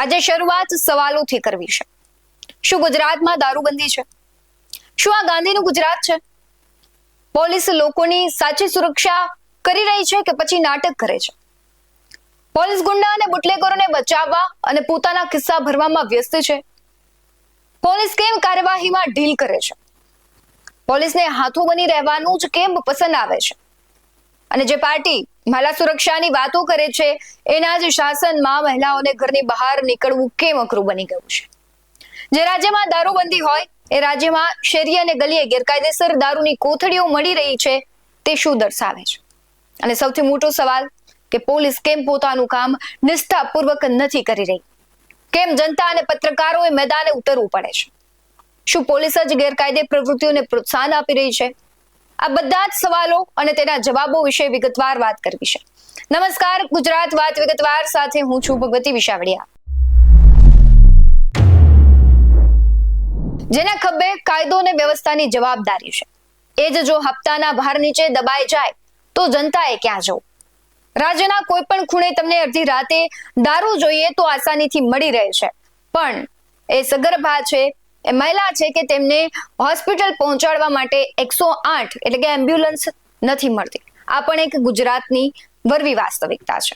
આજે શરૂઆત સવાલોથી કરવી છે। શું ગુજરાતમાં દારૂબંધી છે? શું આ ગાંધીનું ગુજરાત છે? પોલીસ લોકોની સાચી સુરક્ષા કરી રહી છે કે પછી નાટક કરે છે? પોલીસ ગુંડા અને બુટલેગરોને બચાવવા અને પોતાના કિસ્સા ભરવામાં વ્યસ્ત છે। પોલીસ કેમ કાર્યવાહીમાં ઢીલ કરે છે? પોલીસને હાથો બની રહેવાનું જ કેમ પસંદ આવે છે? અને જે પાર્ટી મહિલા સુરક્ષાની વાતો કરે છે એના જ શાસનમાં મહિલાઓને ઘરની બહાર નીકળવું કેમ અઘરું બની ગયું છે? જે રાજ્યમાં દારૂબંધી હોય એ રાજ્યમાં શેરી અને ગલીએ ગેરકાયદેસર દારૂની કોથળીઓ મળી રહી છે તે શું દર્શાવે છે? અને સૌથી મોટો સવાલ કે પોલીસ કેમ પોતાનું કામ નિષ્ઠાપૂર્વક નથી કરી રહી? કેમ જનતા અને પત્રકારોએ મેદાને ઉતરવું પડે છે? શું પોલીસ જ ગેરકાયદે પ્રવૃત્તિઓને પ્રોત્સાહન આપી રહી છે? આ બધા જ સવાલો અને તેના જવાબો વિશે વિગતવાર વાત કરવી છે। નમસ્કાર, ગુજરાત વાત વિગતવાર સાથે હું છું ભગવતી વિશાવડિયા। જેના ખભે કાયદો અને વ્યવસ્થાની જવાબદારી છે એ જ જો હપ્તાના ભાર નીચે દબાઈ જાય તો જનતાએ ક્યાં જવું? રાજ્યના કોઈ પણ ખૂણે તમને અડધી રાતે દારૂ જોઈએ તો આસાનીથી મળી રહે છે, પણ એ સગર્ભા છે, એ મહિલા છે કે તેમને હોસ્પિટલ પહોંચાડવા માટે 108 એટલે કે એમ્બ્યુલન્સ નથી મળતી। આ પણ એક ગુજરાતની વરવી વાસ્તવિકતા છે।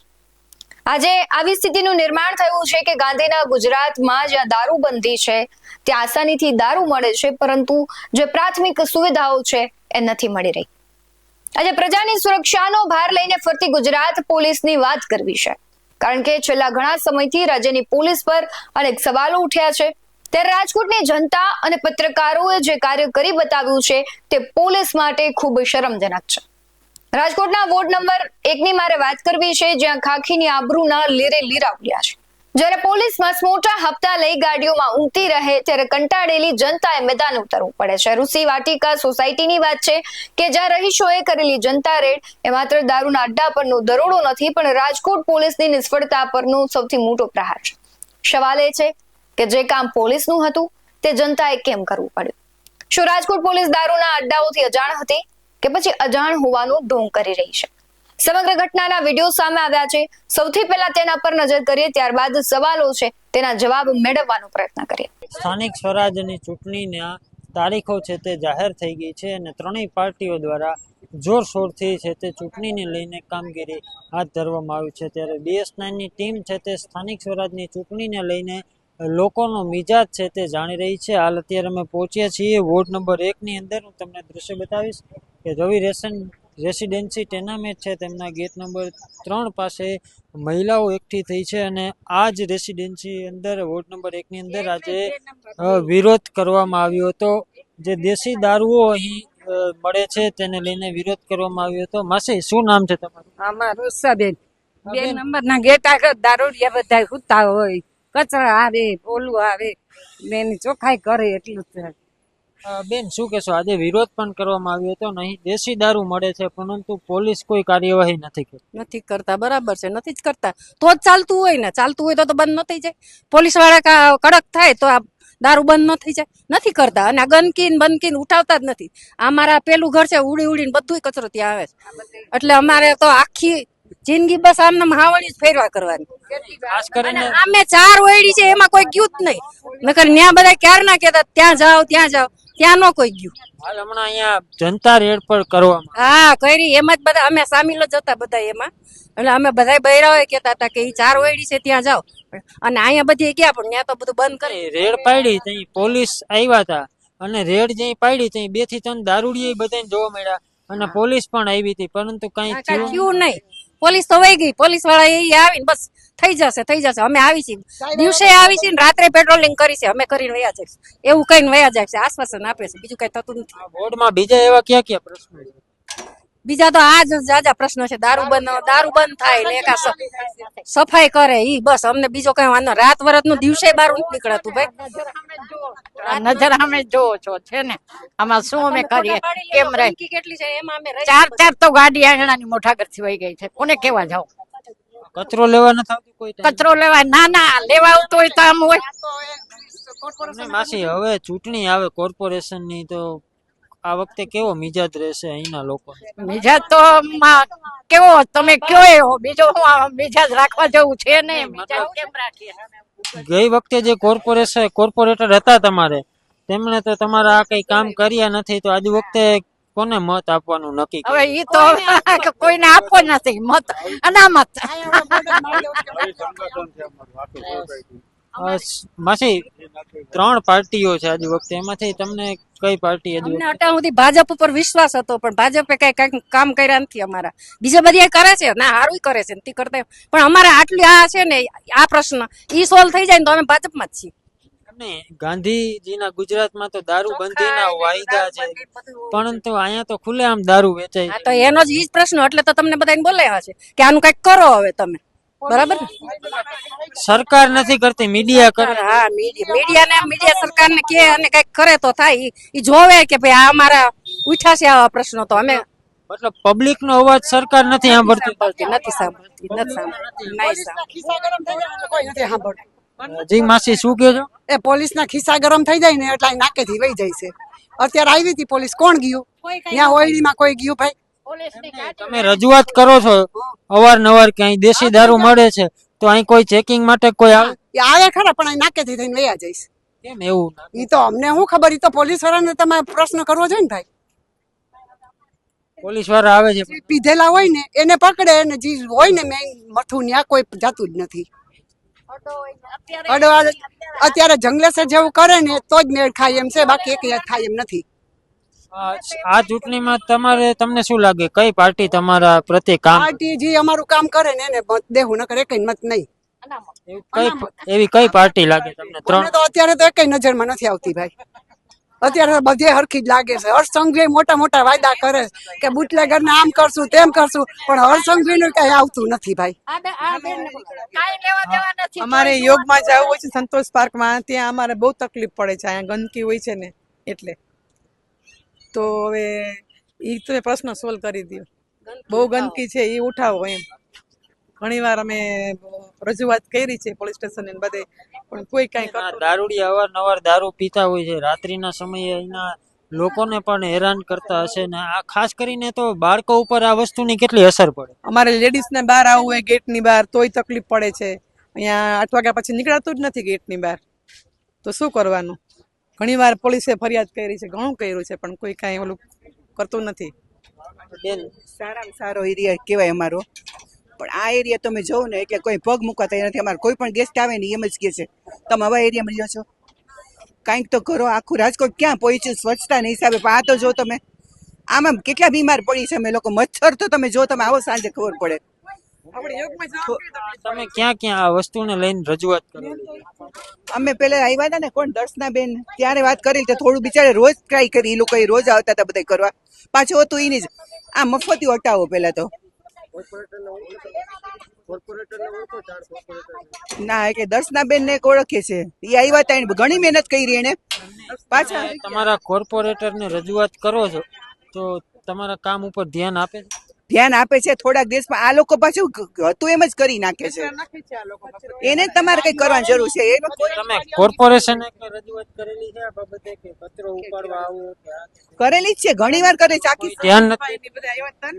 આજે આવી સ્થિતિનું નિર્માણ થયું છે કે ગાંધીના ગુજરાતમાં જ્યાં દારૂબંધી છે ત્યાં આસાનીથી દારૂ મળે છે, પરંતુ જે પ્રાથમિક સુવિધાઓ છે એ નથી મળી રહી। આજે પ્રજાની સુરક્ષાનો ભાર લઈને ફરતી ગુજરાત પોલીસની વાત કરવી છે, કારણ કે છેલ્લા ઘણા સમયથી રાજ્યની પોલીસ પર અનેક સવાલો ઉઠ્યા છે। ત્યારે રાજકોટની જનતા અને પત્રકારોએ જે કાર્ય કરી બતાવ્યું છે તે પોલીસ માટે ખૂબ શરમજનક છે। રાજકોટના વોર્ડ નંબર 1 ની મારે વાત કરવી છે, જ્યાં ખાખીની આબરૂના લીરે લીરા ઉડ્યા છે। જ્યારે પોલીસ મોટા હપ્તા લઈ ગાડીઓમાં ઊંઘતી રહે ત્યારે કંટાળેલી જનતાએ મેદાને ઉતરવું પડે છે। ઋષિ વાટિકા સોસાયટીની વાત છે કે જ્યાં રહીશોએ કરેલી જનતા રેડ એ માત્ર દારૂના અડ્ડા પરનો દરોડો નથી, પણ રાજકોટ પોલીસની નિષ્ફળતા પરનો સૌથી મોટો પ્રહાર છે। સવાલ એ છે કે જે કામ પોલીસનું હતું તે જનતાએ કેમ કરવું પડ્યું? શું રાજકોટ પોલીસ દારૂના અડ્ડાઓથી અજાણ હતી કે પછી અજાણ હોવાનો ઢોંગ કરી રહી છે? સમગ્ર ઘટનાના વિડીયો સામે આવ્યા છે। સૌથી પહેલા તેના પર નજર કરીએ, ત્યારબાદ સવાલો છે તેના જવાબ મેળવવાનો પ્રયત્ન કરીએ। સ્થાનિક સ્વરાજ્યની ચૂંટણીના તારીખો છે તે જાહેર થઈ ગઈ છે અને ત્રણેય પાર્ટીઓ દ્વારા જોરશોરથી છે તે ચૂંટણીને લઈને કામગીરી હાથ ધરવામાં આવી છે। ત્યારે DS9ની ટીમ છે તે સ્થાનિક સ્વરાજની ચૂંટણીને લઈને લોકોનો મિજાજ છે તે જાણી રહી છે। હાલ અત્યારે અમે પહોંચ્યા છીએ વોર્ડ નંબર 1 ની અંદર। હું તમને દ્રશ્ય બતાવીશ કે રવિ રેસિડેન્સી ટેનામેન્ટ છે તેમના ગેટ નંબર 3 પાસે મહિલાઓ એકઠી થઈ છે અને આ જ રેસિડેન્સી અંદર વોર્ડ નંબર 1 ની અંદર આજે વિરોધ કરવામાં આવ્યો હતો। જે દેશી દારૂઓ અહીં મળે છે તેને લઈને વિરોધ કરવામાં આવ્યો હતો। માસી, શું નામ છે તમારું? અમારું ઉષાબેન, 2 નંબરના ગેટ આગળ દારૂડિયા બધા હુતા હોય, કચરા આવે, ઓલું આવે, એની ચોખ્ખાઈ કરે એટલું જ છે। બેન, શું કહેશો? આજે વિરોધ પણ કરવામાં આવ્યો હતો અને અહીં દેશી દારૂ મળે છે પરંતુ પોલીસ કોઈ કાર્યવાહી નથી કરતી। નથી કરતા, બરાબર છે, નથી જ કરતા। તો જ ચાલતું હોય ને, ચાલતું હોય તો બંધ ન થઈ જાય? પોલીસ વાળા કડક થાય તો આ દારૂ બંધ ન થઈ જાય? નથી કરતા। અને આ ગંદકીન બંદકીન ઉઠાવતા જ નથી। અમારા પેલું ઘર છે, ઉડી ઉડીને બધું કચરો ત્યાં આવે છે, એટલે અમારે તો આખી જિંદગી બસ આમને હાવળી જ ફેરવા કરવાની। ખાસ કરીને અમે 4 ઓયડી છે એમાં કોઈ ગયું જ નહીં, નકર ન્યા બધા ક્યાર ના કહેતા ત્યાં જાઓ ત્યાં નો કોઈ ગયું। હાલ હમણાં અહીંયા જનતા રેડ પર કરવામાં હા, કરી એમાં જ બધા અમે સામેલ જ હતા બધા એમાં। એટલે અમે બધા બૈરાઓ કહેતા હતા કે 4 ઓયડી છે ત્યાં જાઓ, અને અહીંયા બધી ગયા પણ ત્યાં તો બધું બંધ કરી રેડ પાડી ત્યાં પોલીસ આવ્યા હતા અને રેડ જે પાડી ત્યાં 2 થી 3 દારૂડિયા બધાને જોવા મળ્યા અને પોલીસ પણ આવી હતી, પરંતુ કઈ થયું નહીં। પોલીસ તો વહી ગઈ, પોલીસ વાળા એ આવીને બસ થઈ જશે અમે આવી છીએ, દિવસે આવી છીએ ને રાત્રે પેટ્રોલિંગ કરી છે અમે, કરીને વયા જાય એવું કઈને વયા જાય છે, આશ્વાસન આપે છે, બીજું કઈ થતું નથી। બોર્ડમાં બીજા એવા ક્યાં પ્રશ્નો છે? બીજા તો આ જ જાજા પ્રશ્નો છે, દારૂ બંધ થાય ને એક સફાઈ કરે ઈ, બસ અમને બીજો કઈ વાંધો। રાત વરત નું દિવસે બહાર નથી નીકળાતું ભાઈ। નજર અમે જોવો છો છે ને, આમાં શું અમે કરીએ? કેમ રહે? કેટલી છે એમાં અમે 4 તો ગાડી આંગણાની મોઢાગર થી વહી ગઈ છે, કોને કેવા જાવ? કચરો લેવા નથી આવતું કોઈ time? કચરો લેવા ના લેવા આવતો હોય તો આમ હોય। માસી, હવે ચૂંટણી આવે કોર્પોરેશનની તો આ વખતે કેવો મિજાજ રહેશે અહીંના લોકો? મિજાજ તો કેવો તમે કયો એવો, બીજો હું આ મિજાજ રાખવા જેવું છે ને. મિજાજ કેમ રાખીએ? ગઈ વખતે જે કોર્પોરેટર હતા તમારે, તેમણે તો તમારા આ કઈ કામ કર્યા નથી, તો આજ વખતે કોને મત આપવાનું નક્કી કર્યું? હવે ઈ તો કોઈને આપવો નથી મત, અનામત. માસી, 3 પાર્ટીઓ છે આજ વખતે, એમાંથી તમને કઈ પાર્ટી હજુ અમને અત્યાર સુધી ભાજપ ઉપર વિશ્વાસ હતો, પણ ભાજપે કઈ કામ કર્યા નથી અમારા. બીજા બધા કરે છે ના, સારું કરે છે નથી કરતા, પણ અમારે આટલી આ છે ને આ પ્રશ્ન ઈ સોલ્વ થઈ જાય ને તો અમે ભાજપમાં જ છીએ. ગાંધીજીના ગુજરાતમાં તો દારૂબંધીના વાયદા છે, પરંતુ અહીંયા તો ખુલ્લેઆમ દારૂ વેચાય હા, તો એનો જ ઈ જ પ્રશ્ન, એટલે તો તમને બધાને બોલાવ્યા છે કે આનું કઈક કરો હવે તમે, બરાબર ને? સરકાર નથી કરતી, મીડિયા કરે. હા, મીડિયા સરકારને કે અને કઈક કરે તો થાય. ઈ જોવે કે ભાઈ આ અમારા ઉઠ્યા છે આવા પ્રશ્નો, તો અમે મતલબ પબ્લિક નો અવાજ સરકાર નથી સાંભળતી. નથી સાંભળતી. જી માસી, શું કહો છો? એ પોલીસ ના ખિસ્સા ગરમ થઈ જાય ને એટલે નાકેથી વહી જાય છે. અત્યારે આવી હતી પોલીસ, કોણ ગયું ત્યાં? ઓયડીમાં કોઈ ગયું ભાઈ? તમે રજૂઆત કરો છો અવારનવાર કે અહીં દેશી દારૂ મળે છે, તો અહીં કોઈ ચેકિંગ માટે કોઈ આવે? એ આવે ખરા, પણ અહીં નાકેથી થઈને વયા જઈશ. કેમ એવું? ઈ તો અમને શું ખબર, ઈ તો પોલીસ વાળાને તમે પ્રશ્ન કરવો જોઈએ ને ભાઈ. પોલીસ વાળા આવે છે, જે પીધેલા હોય ને એને પકડે, ને જે હોય ને મેં મથું ત્યાં કોઈ જતું જ નથી. અત્યારે જંગલેસર જેવું કરે ને તો જ મેળ ખાય એમ છે, બાકી એક ખાય એમ નથી. આ ચૂંટણીમાં તમને શું લાગે, કઈ પાર્ટી તમારા પ્રત્યે કામ? પાર્ટી જે અમારું કામ કરે ને એને મત દેવું, નકર એકય મત નહીં. એવી કઈ પાર્ટી લાગે તમને? મને તો અત્યારે તો એકય નજરમાં નથી આવતી ભાઈ. અત્યારે તો બધે હરખી જ લાગે છે. હર્ષસંઘવી મોટા મોટા વાયદા કરે કે બુટલેગર ને આમ કરશું તેમ કરશું, પણ હર્ષસંઘવી નું કઈ આવતું નથી ભાઈ. અમારે યોગમાં જવું હોય છે સંતોષ પાર્કમાં, ત્યાં અમારે બહુ તકલીફ પડે છે. અહીંયા ગંદકી હોય છે ને એટલે. તો હવે ઈ તમે પ્રશ્ન સોલ્વ કરી દો. બહુ ગંદકી છે એ ઉઠાવો એમ. ઘણી વાર અમે રજૂઆત કરી છે પોલીસ સ્ટેશન ને બધે, પણ કોઈ કઈ દારૂડિયા અવારનવાર દારૂ પીતા હોય છે, રાત્રિના સમયે અહીંના લોકોને પણ હેરાન કરતા હશે ને. આ ખાસ કરીને તો બાળકો ઉપર આ વસ્તુની કેટલી અસર પડે? અમારે લેડીઝ ને બહાર આવવું હોય ગેટની બહાર તોય તકલીફ પડે છે. અહીંયા 8 વાગ્યા પછી નીકળાતું જ નથી ગેટની બહાર, તો શું કરવાનું? ઘણી વાર પોલીસે ફરિયાદ કરી છે, ઘણું કર્યું છે, પણ કોઈ કાંઈ ઓલું કરતું નથી. સારામાં સારો એરિયા કહેવાય અમારો, પણ આ એરિયા તમે જોવો ને એટલે કોઈ પગ મૂકવા તૈયાર નથી. અમારે કોઈ પણ ગેસ્ટ આવે ને એમ જ કહે છે તમે આવા એરિયામાં રહ્યો છો, કાંઈક તો કરો. આખું રાજકોટ ક્યાં પહોંચ્યું સ્વચ્છતાના હિસાબે? પણ આ તો જો તમે આમાં કેટલા બીમાર પડી છે અમે લોકો. મચ્છર તો તમે જો, તમે આવો સાંજે ખબર પડે. તમે ક્યાં ક્યાં આ વસ્તુને લઈને રજૂઆત કરી? અમે પેલા આવ્યા હતા ને, કોણ દર્શનાબેન, ત્યારે વાત કરી તો થોડું બિચારે રોજ ટ્રાય કરી. એ લોકો રોજ આવતા હતા બધા કરવા, પાછું હતું એની જ આ મફતી હટાવો. પેલા તો ના, કે દર્શનાબેન ને ઓળખે છે, એ આવ્યા હતા, ઘણી મહેનત કરી એને. પાછા તમારા કોર્પોરેટર ને રજૂઆત કરો છો તો તમારા કામ ઉપર ધ્યાન આપે? ધ્યાન આપે છે થોડાક દિવસમાં. આ લોકો પાછું હતું એમ જ કરી નાખે છે. એને તમારે કઈ કરવાની જરૂર છે? તમે કોર્પોરેશન રજૂઆત કરેલી છે આ બાબતે કે કચરો ઉપાડવા આવો? કરેલી જ છે, ઘણી વાર કરે છે. ધ્યાન નથી?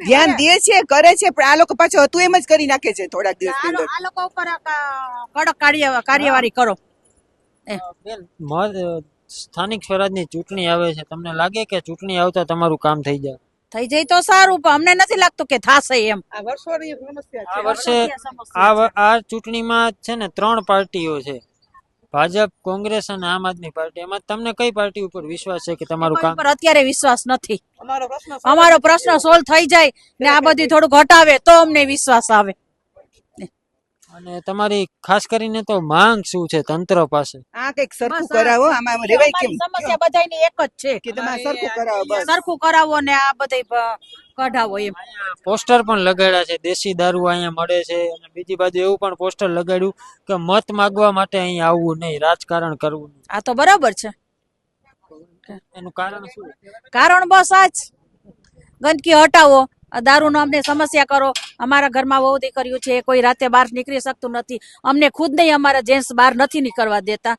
ધ્યાન દે છે, કરે છે, પણ આ લોકો પાછું હતું એમ જ કરી નાખે છે થોડાક દિવસ અંદર. આ લોકો ઉપર કડક કાર્યવાહી કરો. સ્થાનિક સ્વરાજની ચૂંટણી આવે છે, તમને લાગે કે ચૂંટણી આવતા તમારું કામ થઈ જાય? થઈ જાય તો સારું, પણ અમને નથી લાગતું કે થાશે એમ. આ વર્ષે આ ચૂંટણીમાં છે ને 3 પાર્ટીઓ છે, ભાજપ, કોંગ્રેસ અને આમ આદમી પાર્ટી. એમાં તમને કઈ પાર્ટી ઉપર વિશ્વાસ છે કે તમારું કામ? પર અત્યારે વિશ્વાસ નથી. અમારો પ્રશ્ન સોલ્વ થઈ જાય ને આ બધી થોડું ઘટાવે તો અમને વિશ્વાસ આવે. અને તમારી ખાસ કરીને તો માંગ શું છે તંત્ર પાસે? આ કઈક સરખું કરાવો. આમાં રેવાય કેમ? સમસ્યા બધાની એક જ છે કે તમે સરખું કરાવો, બસ સરખું કરાવો ને આ બધે કઢાવો એમ. પોસ્ટર પણ લગાડ્યા છે, દેશી દારૂ અહીંયા મળે છે, અને બીજી બાજુ એવું પણ પોસ્ટર લગાડ્યું કે મત માંગવા માટે અહીં આવવું નહીં, રાજકારણ કરવું નહીં. આ તો બરાબર છે. એનું કારણ શું? કારણ બસ આ જ, ગંદકી હટાવો, દારૂ નો અમને સમસ્યા કરો. અમારા ઘરમાં બહુ દીકરીઓ છે, કોઈ રાતે બહાર નીકળી શકતું નથી. અમને ખુદ નહીં અમારા જેન્ટ્સ બહાર નથી નીકળવા દેતા.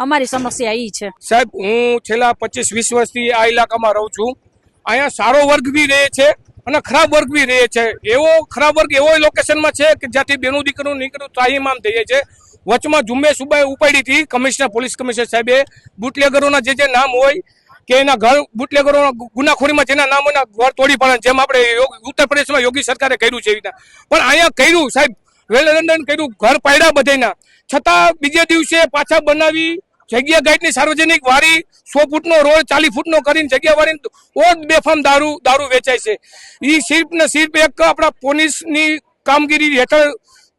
અમારી સમસ્યા ઈ છે. સાહેબ, હું છેલ્લા 25-20 વર્ષથી આ ઇલાકામાં રહું છું. અહીંયા સારો વર્ગ બી રહે છે અને ખરાબ વર્ગ બી રહે છે. એવો ખરાબ વર્ગ એવો લોકેશનમાં છે કે જ્યાંથી બેનું દીકરીનું નીકળ્યું ત્રાહીમામ થઈ જાય છે. વચમાં ઝુંબેશ ઉપાડી હતી કમિશનર, પોલીસ કમિશનર સાહેબે બુટલેગરોના જે નામ હોય કે એના ઘર, બુટલેગરોના ગુનાખોરીમાં જેના નામ હોય ઘર તોડી પાડે, જેમ આપણે ઉત્તર પ્રદેશમાં યોગી સરકારે કર્યું છે એવી રીતના. પણ અહીંયા કર્યું સાહેબ, વેલ લંડન કર્યું, ઘર પાડ્યા બધાના, છતાં બીજે દિવસે પાછા બનાવી જગ્યા ગાઈડની સાર્વજનિક વારી 100 ફૂટનો રોડ 40 ફૂટનો કરીને જગ્યા વાળીને ઓર બેફામ દારૂ વેચાય છે. એ સિર્ફ ને સિર્ફ એક આપણા પોલીસની કામગીરી હેઠળ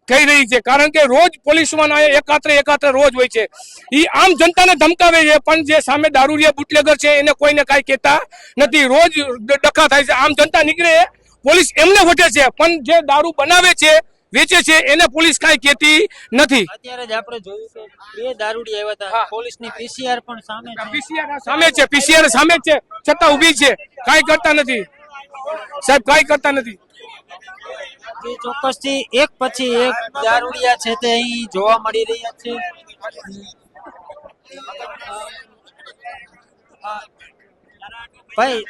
થઈ રહી છે. કારણ કે રોજ પોલીસમાં એકાત્ર રોજ હોય છે. એ આમ જનતાને ધમકાવે છે, પણ જે સામે દારૂડિયા બુટલેગર છે એને કોઈને કાંઈ કહેતા નથી. રોજ ડખા થાય છે. આમ જનતા નીકળે, પોલીસ એમને વટે છે, પણ જે દારૂ બનાવે છે, વેચે છે, એને પોલીસ કાંઈ કહેતી નથી. અત્યારે જ આપણે જોયું કે 2 દારૂડિયા આવ્યા હતા, પોલીસની પીસીઆર પણ સામે છે. પીસીઆર સામે જ છે, છતાં ઊભી છે, કાંઈ કરતા નથી સાહેબ, કાંઈ કરતા નથી. જે ચોક્કસથી એક પછી એક દારૂડિયા છે તે અહીં જોવા મળી રહ્યા છે. ભાઈ,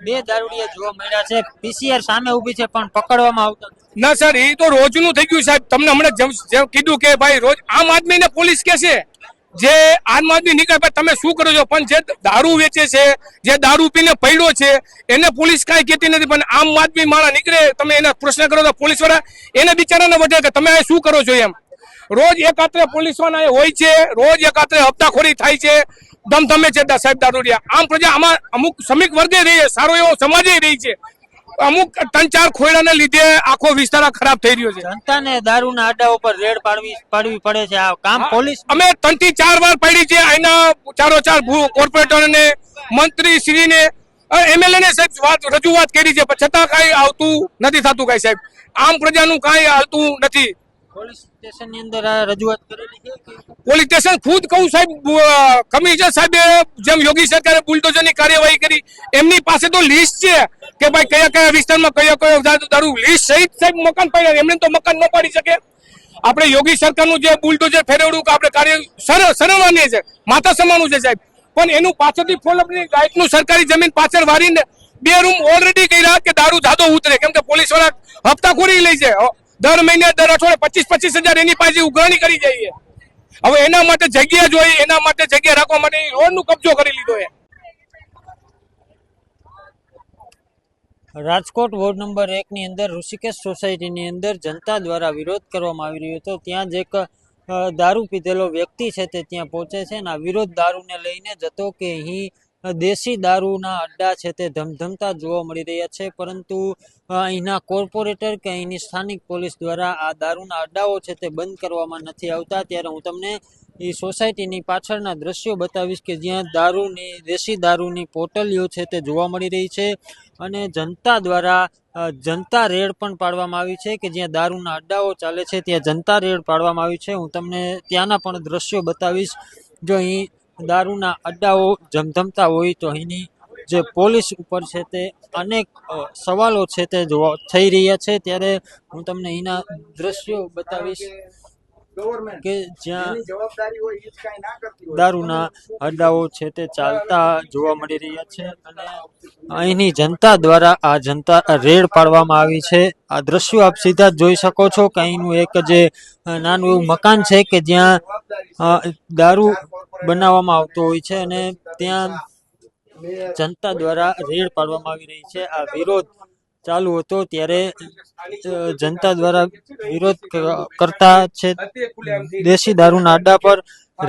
2 દારૂડિયા જોવા મળ્યા છે, પીસીઆર સામે ઊભી છે પણ પકડવામાં આવતા નથી. ના સર, એ તો રોજનું થઈ ગયું સાહેબ. તમને હમણાં જેમ કીધું કે ભાઈ રોજ આમ આદમીને પોલીસ કે છે, જે આમ આદમી નીકળે ભાઈ તમે શું કરો છો, પણ જે દારૂ વેચે છે, જે દારૂ પીને પડ્યો છે, એને પોલીસ કાંઈ કહેતી નથી. પણ આમ આદમી માણસ નીકળે, તમે એને પ્રશ્ન કરો તો પોલીસ વાળા એને બિચારાને વઢે કે તમે શું કરો છો એમ. રોજ એકાત્રે પોલીસ વાળા હોય છે, રોજ એકાત્રે હપ્તાખોરી થાય છે, ધમધમે છે સાહેબ દારૂડિયા. આમ પ્રજા આમાં અમુક શ્રમિક વર્ગે રહી, સારો એવો સમાજે રહી છે, અમુક 3-4 ખોયડાને લીધે આખો વિસ્તાર ખરાબ થઈ રહ્યો છે. જનતાને દારૂના અડ્ડાઓ પર રેડ પાડવી પડે છે. આ કામ પોલીસ અમે 3 થી 4 વાર પડી છે. અહીંના 4 કોર્પોરેટરને, મંત્રી શ્રીને, એમએલએ ને સાહેબ રજૂઆત કરી છે, પણ છતાં કાંઈ આવતું નથી થતું કાંઈ સાહેબ. આમ પ્રજાનું કાંઈ હાલતું નથી. પોલીસ સ્ટેશનની અંદર આ રજૂઆત કરેલી છે કે પોલીસ સ્ટેશન ખુદ કહું સાહેબ, કમિશનર સાહેબે જેમ યોગી સરકારે બુલડોઝરની કાર્યવાહી કરી, એમની પાસે તો લિસ્ટ છે કે ભાઈ કયા વિસ્તારમાં કયો દારૂ, લિસ્ટ સહિત સાહેબ મકાન પાડ્યા. એમને તો મકાન ન પાડી શકે. આપણે યોગી સરકારનું જે બુલડોઝર ફેરવડું કે આપણે કાર્ય સરાહનીય છે, માથા સમાનું છે સાહેબ. પણ એનું પાછળથી ફોલોઅપની ગાઈડનું સરકારી જમીન પાછળ વારીને 2 રૂમ ઓલરેડી કર્યા કે દારૂ જાદો ઉતરે, કેમ કે પોલીસ વાળા હપ્તાખોરી લે છે. દર મહિને દર અઠવાડિયે 25-25 હજાર એની પાસે ઉઘરાણી કરી જાય. હવે એના માટે જગ્યા જોઈએ, એના માટે જગ્યા રાખવા માટે રોડનો કબજો કરી લીધો છે. રાજકોટ વોર્ડ નંબર 1 ની અંદર ઋષિકેશ સોસાયટીની અંદર જનતા દ્વારા વિરોધ કરવામાં આવી રહ્યો હતો. ત્યાં જ એક દારૂ પીધેલો વ્યક્તિ છે તે ત્યાં પહોંચે છે અને આ વિરોધ દારૂને લઈને જ હતો કે અહીં દેશી દારૂના અડ્ડા છે તે ધમધમતા જોવા મળી રહ્યા છે. પરંતુ અહીંના કોર્પોરેટર કે અહીંની સ્થાનિક પોલીસ દ્વારા આ દારૂના અડ્ડાઓ છે તે બંધ કરવામાં નથી આવતા. ત્યારે હું તમને એ સોસાયટીની પાછળના દ્રશ્યો બતાવીશ કે જ્યાં દેશી દારૂની પોટલીઓ છે તે જોવા મળી રહી છે અને જનતા દ્વારા જનતા રેડ પણ પાડવામાં આવી છે કે જ્યાં દારૂના અડ્ડાઓ ચાલે છે ત્યાં જનતા રેડ પાડવામાં આવી છે. હું તમને ત્યાંના પણ દ્રશ્યો બતાવીશ. જો અહીં દારૂના અડ્ડાઓ ધમધમતા હોય તો અહીંની જે પોલીસ ઉપર છે તે અનેક સવાલો છે તે જોવા થઈ રહ્યા છે. ત્યારે હું તમને અહીંના દ્રશ્યો બતાવીશ કે જ્યાં દારૂના અડ્ડાઓ છે તે ચાલતા જોવા મળી રહ્યા છે અને અહીંની જનતા દ્વારા આ જનતા રેડ પાડવામાં આવી છે. આ દ્રશ્યો આપ સીધા જ જોઈ શકો છો કે અહીંનું એક જે નાનું એવું મકાન છે કે જ્યાં દારૂ બનાવવામાં આવતો હોય છે અને ત્યાં જનતા દ્વારા રેડ પાડવામાં આવી રહી છે. આ વિરોધ ચાલુ હતો ત્યારે જનતા દ્વારા વિરોધ કરતા છે દેશી દારૂના અડ્ડા પર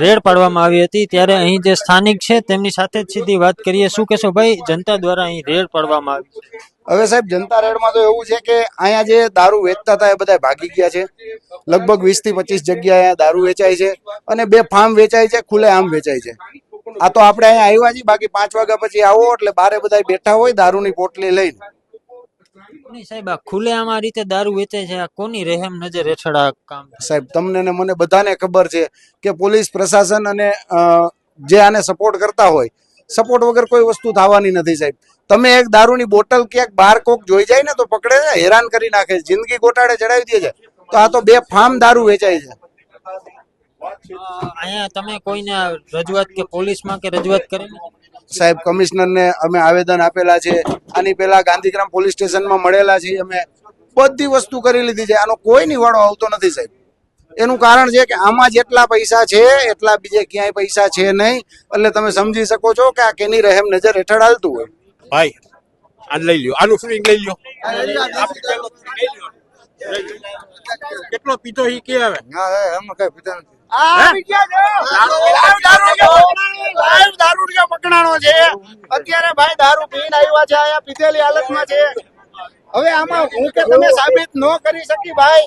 રેડ પાડવામાં આવી હતી. ત્યારે અહીં જે સ્થાનિક છે તેમની સાથે જ સીધી વાત કરીએ. શું કહેશો ભાઈ, જનતા દ્વારા અહીં રેડ પાડવામાં આવી? હવે સાહેબ જનતા રેડમાં તો એવું છે કે અહીંયા જે દારૂ વેચતા હતા એ બધા ભાગી ગયા છે. લગભગ 20 થી 25 જગ્યાએ અહીંયા દારૂ વેચાય છે અને બેફામ વેચાય છે, ખુલ્લે આમ વેચાય છે. આ તો આપણે અહીંયા આવ્યા છીએ, બાકી 5 વાગ્યા પછી આવો એટલે બારે બધા બેઠા હોય દારૂની પોટલી લઈને. નહીં સાહેબ, આ ખુલ્લે આમ આ રીતે દારૂ વેચે છે, આ કોની રહેમ નજર હેઠળ આ કામ? સાહેબ તમને ને મને બધાને ખબર છે કે પોલીસ પ્રશાસન અને જે આને સપોર્ટ કરતા હોય, સપોર્ટ વગર કોઈ વસ્તુ થવાની નથી સાહેબ. તમે એક દારૂની બોટલ ક્યાંક બહાર કોક જોઈ જાય ને તો પકડે છે, હેરાન કરી નાખે છે, જિંદગી ગોટાળે ચડાવી દે છે. તો આ તો બેફામ દારૂ વેચાય છે. અહીંયા તમે કોઈને રજૂઆત કે પોલીસમાં કે રજૂઆત કરેલી? સાહેબ કમિશનરને અમે આવેદન આપેલા છે, આની પહેલા ગાંધીગ્રામ પોલીસ સ્ટેશનમાં મળેલા છીએ અમે, બધી વસ્તુ કરી લીધી છે, આનો કોઈ નિવાડો આવતો નથી સાહેબ. એનું કારણ છે કે આમાં જેટલા પૈસા છે એટલા બીજે ક્યાંય પૈસા છે નહીં, એટલે તમે સમજી શકો છો કે આ કેની રહેમ નજર હેઠળ હાલતું હોય. ભાઈ આ લઈ લ્યો, આનું સ્વિંગ લઈ લ્યો. કેટલો પીતો ઈ કે આવે પકડાણો છે અત્યારે ભાઈ, દારૂ પીને આવ્યા છે, આયા પીધેલી હાલતમાં છે. હવે આમાં હું કે તમે સાબિત ન કરી શકી ભાઈ.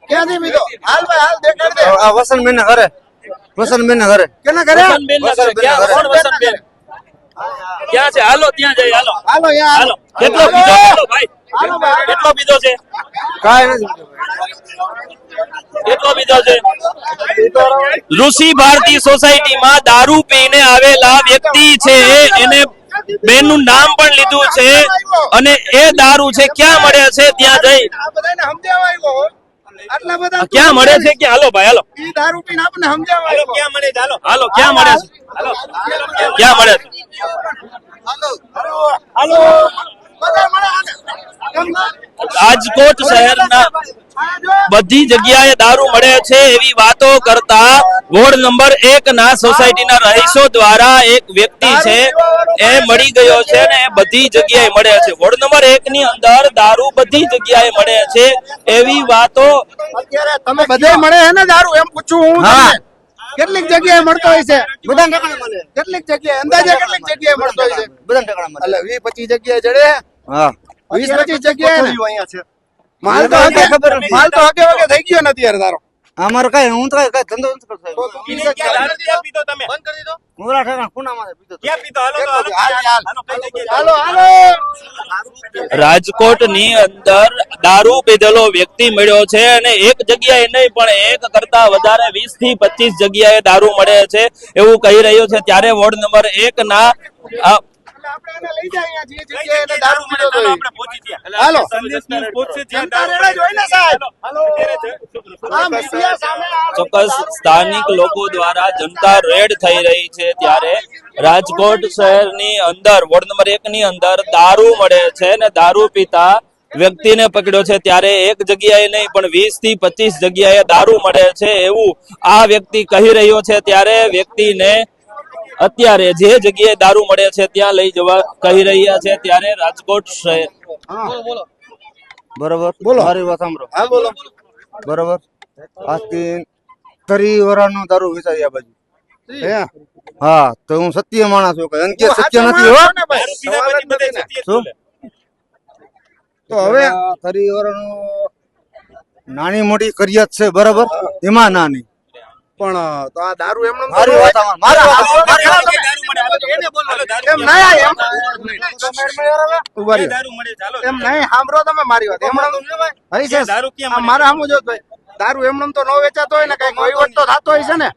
ક્યાંથી પીધો? હાલ ભાઈ હાલ દેખાડ દે. વસંતબેન ના ઘરે, વસંતબેન ના ઘરે. કેના ઘરે? ક્યાં છે? હાલો ત્યાં જઈએ. હાલો હાલો યાર, હાલો. કેટલો પીધો? હાલો ભાઈ, હાલો ભાઈ. કેટલો પીધો છે? કાંઈ નથી. કેટલો પીધો છે? ઋષિ ભારતી સોસાયટીમાં દારૂ પીને આવેલા વ્યક્તિ છે, એને બેનનું નામ પણ લીધું છે, અને એ દારૂ છે ક્યાં મળે છે ત્યાં જઈ આ બધાને સમજાવવા આવ્યો. આટલા બધા ક્યાં મળે છે કે? હાલો ભાઈ હાલો. ઈ દારૂ પીને આપણને સમજાવવા આવ્યો. ક્યાં મળે છે? હાલો હાલો. ક્યાં મળે છે? હાલો ક્યાં મળે છે? હાલો બધા મળે આને. રાજકોટ શહેરના બધી જગ્યાએ દારૂ મળે છે એવી વાતો કરતા વોર્ડ નંબર 1 ના સોસાયટીના રહીશો દ્વારા એક વ્યક્તિ છે એ મળી ગયો છે, ને એ બધી જગ્યાએ મળે છે. વોર્ડ નંબર 1 ની અંદર દારૂ બધી જગ્યાએ મળે છે એવી વાતો. અત્યારે તમે બધે મળે છે ને દારૂ? એમ પૂછું હું તમને. કેટલીક જગ્યાએ મળતો હોય છે? બધા ઠેકાણે મળે. કેટલીક જગ્યાએ અંદાજે કેટલીક જગ્યાએ મળતો હોય છે? બધા ઠેકાણે મળે. એટલે 20-25 જગ્યાએ જડે. હા 20-25 જગ્યાએ ને? અહીંયા છે. માલ તો હગે ખબર નથી. માલ તો હગે વગે થઈ ગયો ને અત્યારે તારો. અમારે કઈ હું તો કઈ ધંધો નથી કરતો. તો તું પીશે જ કરે. પીધો તમે? બંધ કરી દીધો? મોરા ઠેકાણે ખૂણામાં પીધો. ક્યાં પીધો? હાલો તો હાલ, હાલ. કઈ જગ્યાએ? હાલો હાલો. રાજકોટની અંદર દારૂ પીધેલો વ્યક્તિ મળ્યો છે, અને એક જગ્યાએ નહીં પણ એક કરતા વધારે 20 થી 25 જગ્યાએ દારૂ મળે છે એવું કહી રહ્યો છે. ત્યારે વોર્ડ નંબર 1 ના આપણે એને લઈ જાય અહીંયા જે જગ્યાએ એને દારૂ મળ્યો તો. આપણે પહોંચી ગયા. હાલો. સંદેશની પહોંચશે ત્યાં જનતા રેડે જ હોય ને સાહેબ. હાલો. આ મીડિયા સામે આ ચોક્કસ સ્થાનિક લોકો દ્વારા જનતા રેડ થઈ રહી છે. ત્યારે રાજકોટ શહેરની અંદર વોર્ડ નંબર 1 ની અંદર દારૂ મળે છે, ને દારૂ પીતા વ્યક્તિને પકડ્યો છે. ત્યારે એક જગ્યાએ નહીં પણ 20 થી 25 જગ્યાએ દારૂ મળે છે એવું આ વ્યક્તિ કહી રહ્યો છે. ત્યારે વ્યક્તિને અત્યારે જે જગ્યાએ દારૂ મળે છે ત્યાં લઈ જવા કહી રહ્યા છે. ત્યારે રાજકોટ શહેર બરોબર બોલો. મારી વાત સાંભળો. હા બોલો. બરોબર આજથી 30 વર્ષનો દારૂ વેચાય આ બાજુ. હે હા તો હું સત્ય માણસ છું, કઈ અંકે સત્ય નથી હો. શું તો હવે 30 વર્ષનો નાની મોટી કરિયાત છે બરાબર, એમાં નાની. પણ તો આ દારૂ એમને મારી વાત સાંભળ, મારી વાત સાંભળ. એમ નહીં એમ ઉભા રહ્યો. એમ નહીં સાંભળો તમે મારી વાત. એમણે હરી છે આ મારે સામું જો ભાઈ, દારૂ એમણે તો ન વેચાતો હોય ને, કઈક વહીવટ તો થતો હોય છે ને.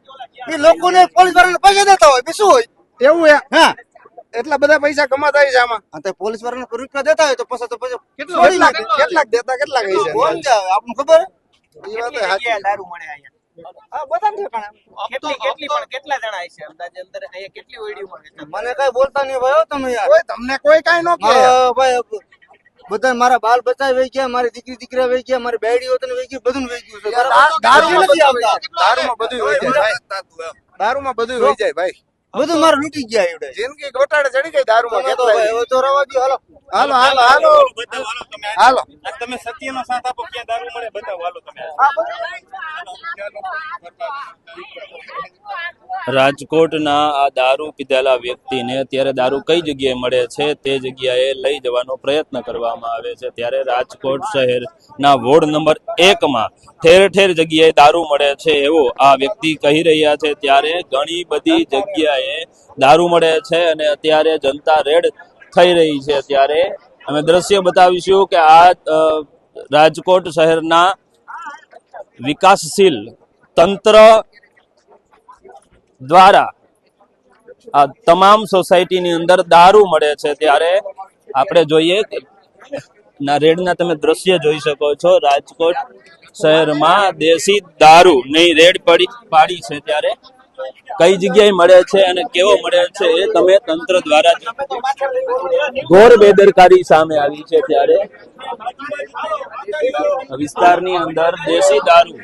એ લોકોને પોલીસ વાળાને પૈસા દેતા હોય બીજું હોય. એવું હે? હા એટલા બધા પૈસા કમાતા હોય છે આમાં. અને પોલીસ વાળાને રૂપિયા દેતા હોય તો પછી કેટલાક દેતા કેટલાક હોય છે? કોણ જાય આપણને ખબર? એ વાત સાચી. દારૂ મળે અહીંયા. હા બધા ઠેકાણે. કેટલી પણ કેટલા જણા છે અંદાજે અંદર અહીંયા કેટલી ઓયડી મળે? મને કઈ બોલતા નહીં ભાઈ હો તમે યાર. કોઈ તમને કોઈ કાઈ ન કહે. મારા ભાઈ બધા મારા બાલ બચ્ચા વહી ગયા, મારી દીકરા વહી ગયા, મારી બેડી હોતને વહી ગયું, બધું વહી ગયું છે. દારૂ નથી આવતા. દારૂમાં બધું હોય જાય ભાઈ. દારૂમાં બધું હોય જાય ભાઈ. બધું મારું લૂટી ગયા એવડે. જિંદગી ગોટાળે ચડી ગઈ દારૂમાં. તમે તો ભાઈ હવે તો રવા દ્યો, હાલો. હાલો હાલો હાલો હાલો. તમે સત્યનો સાથ આપો, ક્યાં દારૂ મળે બતાવો. હાલો તમે. રાજકોટના આ દારૂ પીધેલા વ્યક્તિને અત્યારે દારૂ કઈ જગ્યાએ મળે છે તે જગ્યાએ લઈ જવાનો પ્રયત્ન કરવામાં આવે છે. ત્યારે રાજકોટ શહેરના વોર્ડ નંબર 1 માં ઠેર ઠેર જગ્યાએ દારૂ મળે છે એવું આ વ્યક્તિ કહી રહ્યા છે. ત્યારે ઘણી બધી જગ્યાએ દારૂ મળે છે અને અત્યારે જનતા રેડ થઈ રહી છે. ત્યારે અમે દ્રશ્ય બતાવીશું કે આ રાજકોટ શહેરના વિકાસશીલ તંત્ર દ્વારા આ તમામ સોસાયટીની અંદર દારૂ મળે છે. ત્યારે આપણે જોઈએ ના રેડના તમે દ્રશ્ય જોઈ શકો છો. રાજકોટ શહેરમાં દેશી દારૂ ની રેડ પાડી છે. ત્યારે કઈ જગ્યાએ મળે છે અને કેવો મળે છે એ તમે તંત્ર દ્વારા જ ઘોર બેદરકારી સામે આવી છે ત્યારે વિસ્તારની અંદર દેશી દારૂ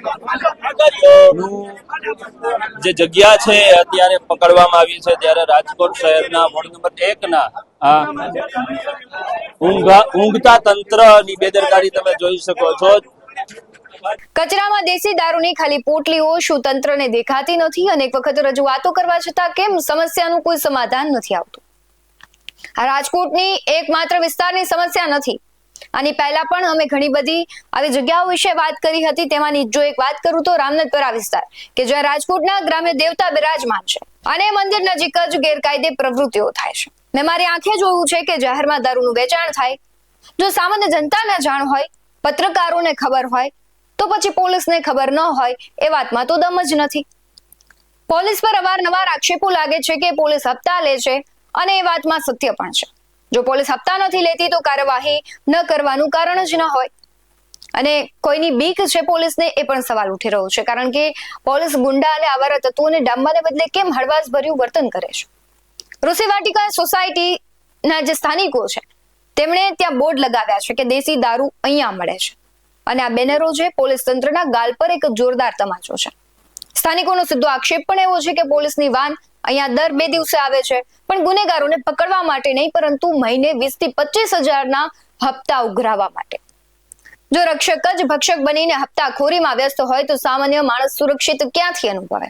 જે જગ્યા છે એ અત્યારે પકડવામાં આવી છે ત્યારે રાજકોટ શહેરના વોર્ડ નંબર 1 ના આ ઊંઘતા તંત્રની બેદરકારી તમે જોઈ શકો છો. કચરામાં દેશી દારૂની ખાલી પોટલીઓ શું તંત્રને દેખાતી નથી? અનેક વખત રજૂઆતો કરવા છતાં કેમ સમસ્યાનું કોઈ સમાધાન નથી આવતું? આ રાજકોટની એકમાત્ર વિસ્તારની સમસ્યા નથી. આની પહેલા પણ અમે ઘણી બધી આવી જગ્યાઓ વિશે વાત કરી હતી. તેમાંની જો એક વાત કરું તો રામનાથપરા વિસ્તાર કે જ્યાં રાજકોટના ગ્રામ્ય દેવતા બિરાજમાન છે અને મંદિર નજીક જ ગેરકાયદે પ્રવૃત્તિઓ થાય છે. મેં મારી આંખે જોયું છે કે જાહેરમાં દારૂનું વેચાણ થાય. જો સામાન્ય જનતાને જાણ હોય, પત્રકારોને ખબર હોય, તો પછી પોલીસને ખબર ન હોય એ વાતમાં તો દમ જ નથી. પોલીસ પર અવારનવાર આક્ષેપો લાગે છે કે પોલીસ હપ્તા લે છે અને એ વાતમાં સત્ય પણ છે. જો પોલીસ હપ્તા નથી લેતી તો કાર્યવાહી ન કરવાનું કારણ જ ન હોય. અને કોઈની બીક છે પોલીસને એ પણ સવાલ ઉઠી રહ્યો છે, કારણ કે પોલીસ ગુંડા અને આવારા તત્વોને ડામવાને બદલે કેમ હળવાશભર્યું વર્તન કરે છે? ઋષિ વાટિકા સોસાયટીના જે સ્થાનિકો છે તેમણે ત્યાં બોર્ડ લગાવ્યા છે કે દેશી દારૂ અહીંયા મળે છે અને આ બેનરો છે પોલીસ તંત્રના ગાલ પર એક જોરદાર તમાચો છે. સ્થાનિકોનો સીધો આક્ષેપ પણ એવો છે કે પોલીસની વાન અહીંયા દર 2 દિવસે આવે છે, પણ ગુનેગારોને પકડવા માટે નહીં, પરંતુ મહિને 20 થી 25 હજારના હપ્તા ઉઘરાવવા માટે. જો રક્ષક જ ભક્ષક બનીને હપ્તાખોરીમાં વ્યસ્ત હોય તો સામાન્ય માણસ સુરક્ષિત ક્યાંથી અનુભવે?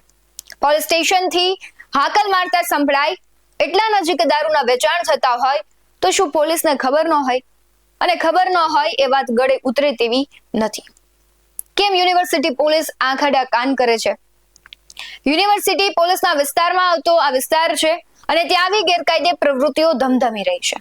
પોલીસ સ્ટેશનથી હાકલ મારતા સંભળાય એટલા નજીક દારૂના વેચાણ થતા હોય તો શું પોલીસને ખબર ન હોય? અને ખબર ન હોય એ વાત ગળે ઉતરે તેવી નથી. કેમ યુનિવર્સિટી પોલીસ આંખ આડા કાન કરે છે? યુનિવર્સિટી પોલીસના વિસ્તારમાં આવતો આ વિસ્તાર છે અને ત્યાં આવી ગેરકાયદે પ્રવૃત્તિઓ ધમધમી રહી છે.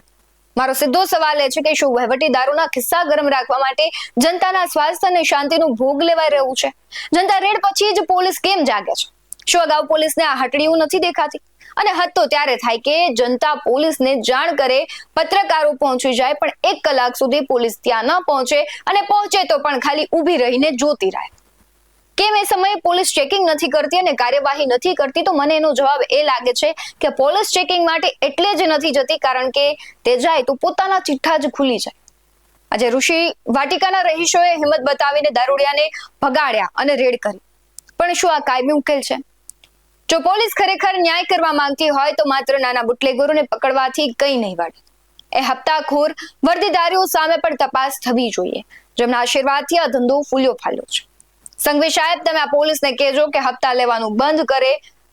મારો સીધો સવાલ એ છે કે શું વહીવટી દારૂના ખિસ્સા ગરમ રાખવા માટે જનતાના સ્વાસ્થ્ય અને શાંતિનું ભોગ લેવાઈ રહ્યું છે? જનતા રેડ પછી જ પોલીસ કેમ જાગે છે? શું અગાઉ પોલીસને આ હટડીઓ નથી દેખાતી? અને હદ તો ત્યારે થાય કે જનતા પોલીસને જાણ કરે, પત્રકારો પહોંચી જાય, પણ 1 કલાક સુધી પોલીસ ત્યાં ન પહોંચે અને પહોંચે તો પણ ખાલી ઊભી રહીને જોતી રહે. કેમ એ સમયે પોલીસ ચેકિંગ નથી કરતી અને કાર્યવાહી નથી કરતી? તો મને એનો જવાબ એ લાગે છે કે પોલીસ ચેકિંગ માટે એટલે જ નથી જતી કારણ કે તે જાય તો પોતાના ચિઠ્ઠા જ ખુલી જાય. આજે ઋષિ વાટિકાના રહીશોએ હિંમત બતાવીને દારૂડિયાને ભગાડ્યા અને રેડ કરી, પણ શું આ કાયમી ઉકેલ છે? જો પોલીસ ખરેખર ન્યાય કરવા માંગતી હોય તો માત્ર નાના બુટલેગરોને પકડવાથી કંઈ નહીં વાળે. એ હપ્તાખોર વર્દીદારીઓ સામે પણ તપાસ થવી જોઈએ, જેમના આશીર્વાદથી આ ધંધો ફૂલ્યો ફાલ્યો છે. સંઘવી સાહેબ, તમે આ પોલીસને કહેજો કે હપ્તા લેવાનું બંધ કરે.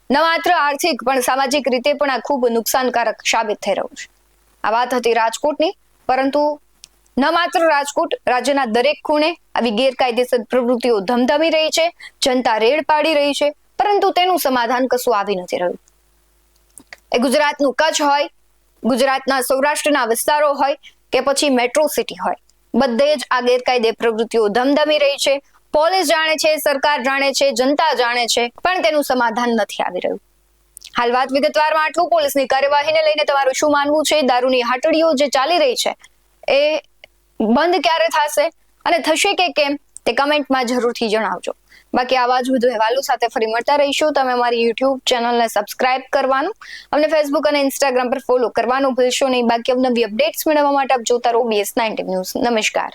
ન માત્ર આર્થિક પણ સામાજિક રીતે પણ આ ખૂબ નુકસાનકારક સાબિત થઈ રહ્યું છે. આ વાત હતી રાજકોટની, પરંતુ ન માત્ર રાજકોટ, રાજ્યના દરેક ખૂણે આવી ગેરકાયદેસર પ્રવૃત્તિઓ ધમધમી રહી છે. જનતા રેડ પાડી રહી છે, પરંતુ તેનું સમાધાન કશું આવી નથી રહ્યું. એ ગુજરાતનું કચ્છ હોય, ગુજરાતના સૌરાષ્ટ્રના વિસ્તારો હોય કે પછી મેટ્રો સિટી હોય, બધે જ આ ગેરકાયદે પ્રવૃત્તિઓ ધમધમી રહી છે. પોલીસ જાણે છે, સરકાર જાણે છે, જનતા જાણે છે, પણ તેનું સમાધાન નથી આવી રહ્યું. હાલ વાત વિગતવારમાં આટલું. પોલીસની કાર્યવાહીને લઈને તમારું શું માનવું છે? દારૂની હાટડીઓ જે ચાલી રહી છે એ બંધ ક્યારે થશે અને થશે કે કેમ તે કમેન્ટમાં જરૂરથી જણાવજો. બાકી આવા જ વધુ અહેવાલો સાથે ફરી મળતા રહીશું. તમે અમારી યુટ્યુબ ચેનલને સબસ્ક્રાઇબ કરવાનું, અમને ફેસબુક અને ઇન્સ્ટાગ્રામ પર ફોલો કરવાનું ભૂલશો નહીં. બાકી અવનવી અપડેટ્સ મેળવવા માટે આપ જોતા રહો BS19 ન્યૂઝ. નમસ્કાર.